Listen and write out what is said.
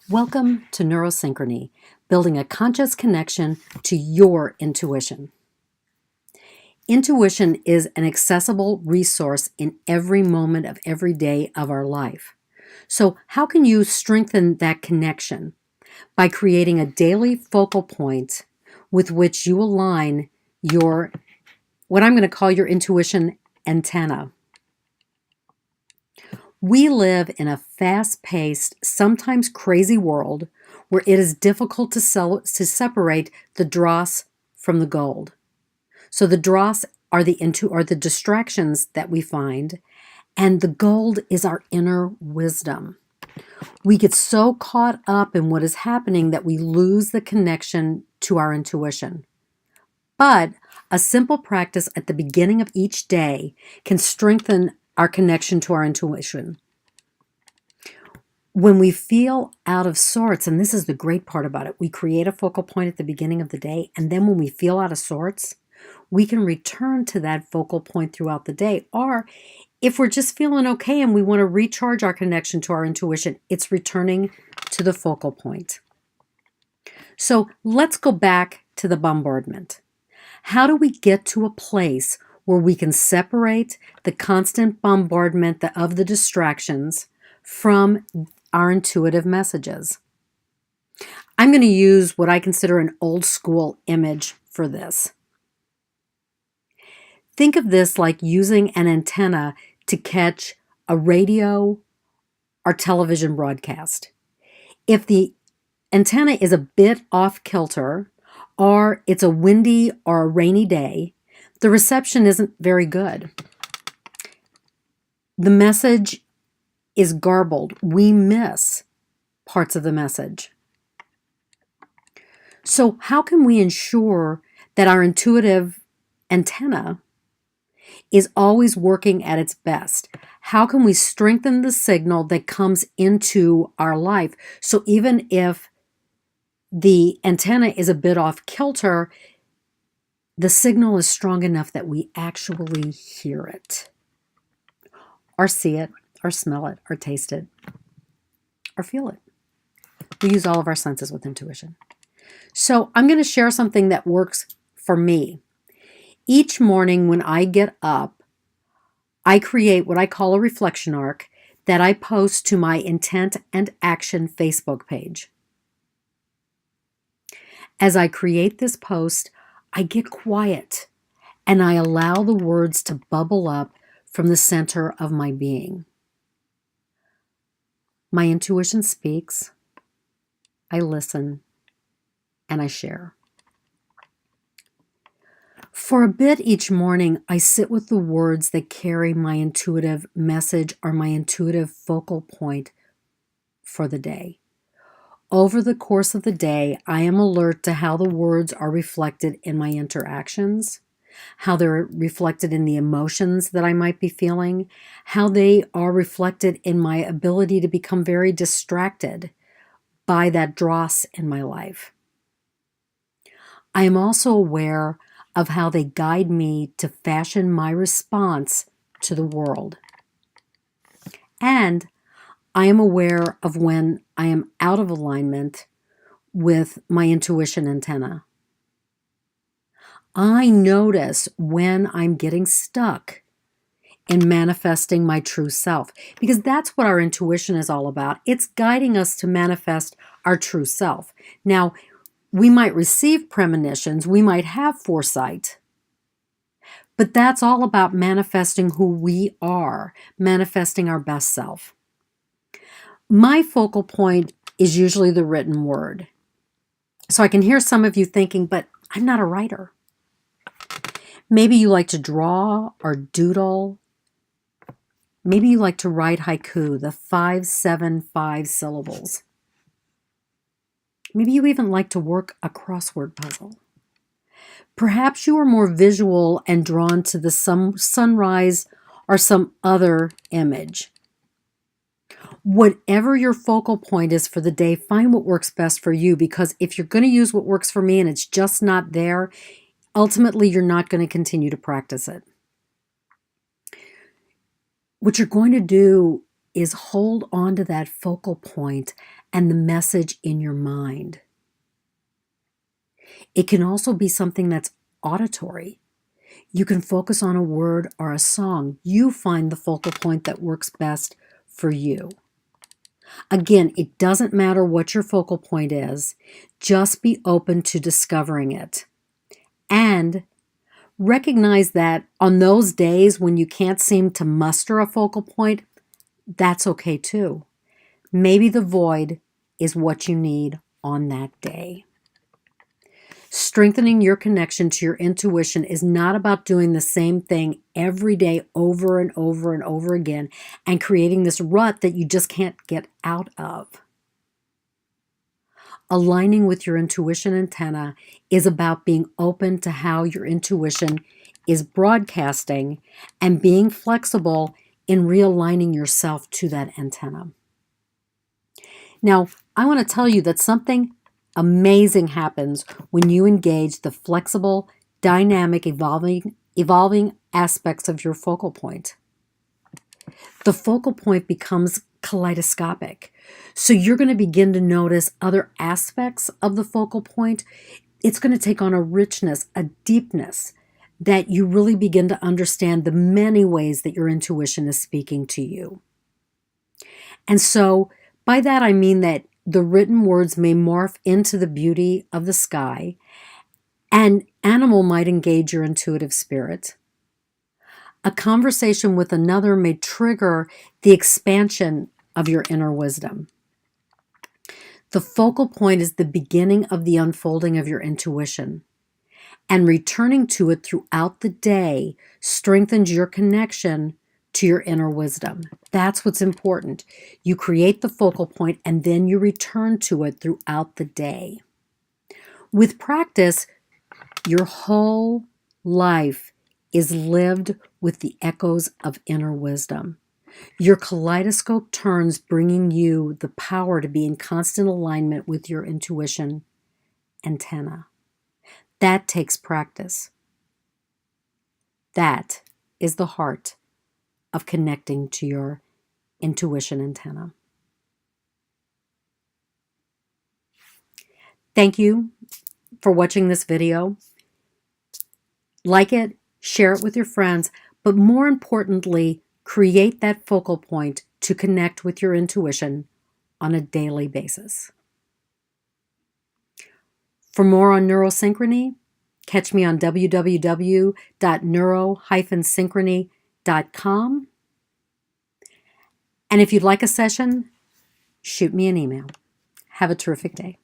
Welcome to Neural Synchrony, building a conscious connection to your intuition. Intuition is an accessible resource in every moment of every day of our life. So, how can you strengthen that connection? By creating a daily focal point with which you align your, what I'm going to call your intuition antenna. We live in a fast-paced, sometimes crazy world where it is difficult to separate the dross from the gold. So the dross are the distractions that we find, and the gold is our inner wisdom. We get so caught up in what is happening that we lose the connection to our intuition. But a simple practice at the beginning of each day can strengthen our connection to our intuition. When we feel out of sorts, and this is the great part about it, we create a focal point at the beginning of the day, and then when we feel out of sorts, we can return to that focal point throughout the day. Or if we're just feeling okay and we want to recharge our connection to our intuition, it's returning to the focal point. So let's go back to the bombardment. How do we get to a place where we can separate the constant bombardment of the distractions from our intuitive messages? I'm going to use what I consider an old school image for this. Think of this like using an antenna to catch a radio or television broadcast. If the antenna is a bit off kilter, or it's a windy or a rainy day, the reception isn't very good. The message is garbled. We miss parts of the message. So how can we ensure that our intuitive antenna is always working at its best? How can we strengthen the signal that comes into our life so even if the antenna is a bit off kilter, the signal is strong enough that we actually hear it, or see it, or smell it, or taste it, or feel it? We use all of our senses with intuition. So I'm going to share something that works for me. Each morning when I get up, I create what I call a reflection arc that I post to my Intent and Action Facebook page. As I create this post, I get quiet and I allow the words to bubble up from the center of my being. My intuition speaks, I listen, and I share. For a bit each morning, I sit with the words that carry my intuitive message or my intuitive focal point for the day. Over the course of the day, I am alert to how the words are reflected in my interactions, how they're reflected in the emotions that I might be feeling, how they are reflected in my ability to become very distracted by that dross in my life. I am also aware of how they guide me to fashion my response to the world. And I am aware of when I am out of alignment with my intuition antenna. I notice when I'm getting stuck in manifesting my true self, because that's what our intuition is all about. It's guiding us to manifest our true self. Now, we might receive premonitions, we might have foresight, but that's all about manifesting who we are, manifesting our best self. My focal point is usually the written word. So I can hear some of you thinking, but I'm not a writer. Maybe you like to draw or doodle. Maybe you like to write haiku, the 5-7-5 syllables. Maybe you even like to work a crossword puzzle. Perhaps you are more visual and drawn to the sunrise or some other image. Whatever your focal point is for the day, find what works best for you, because if you're going to use what works for me and it's just not there, ultimately you're not going to continue to practice it. What you're going to do is hold on to that focal point and the message in your mind. It can also be something that's auditory. You can focus on a word or a song. You find the focal point that works best for you. Again, it doesn't matter what your focal point is. Just be open to discovering it. And recognize that on those days when you can't seem to muster a focal point, that's okay too. Maybe the void is what you need on that day. Strengthening your connection to your intuition is not about doing the same thing every day over and over and over again and creating this rut that you just can't get out of. Aligning with your intuition antenna is about being open to how your intuition is broadcasting and being flexible in realigning yourself to that antenna. Now, I want to tell you that something amazing happens when you engage the flexible, dynamic, evolving aspects of your focal point. The focal point becomes kaleidoscopic. So you're going to begin to notice other aspects of the focal point. It's going to take on a richness, a deepness, that you really begin to understand the many ways that your intuition is speaking to you. And so by that I mean that the written words may morph into the beauty of the sky. An animal might engage your intuitive spirit. A conversation with another may trigger the expansion of your inner wisdom. The focal point is the beginning of the unfolding of your intuition. And returning to it throughout the day strengthens your connection to your inner wisdom. That's what's important. You create the focal point and then you return to it throughout the day. With practice, your whole life is lived with the echoes of inner wisdom. Your kaleidoscope turns, bringing you the power to be in constant alignment with your intuition antenna. That takes practice. That is the heart of connecting to your intuition antenna. Thank you for watching this video. Like it, share it with your friends, but more importantly, create that focal point to connect with your intuition on a daily basis. For more on Neural Synchrony, catch me on www.neuro-synchrony.com. And if you'd like a session, shoot me an email. Have a terrific day.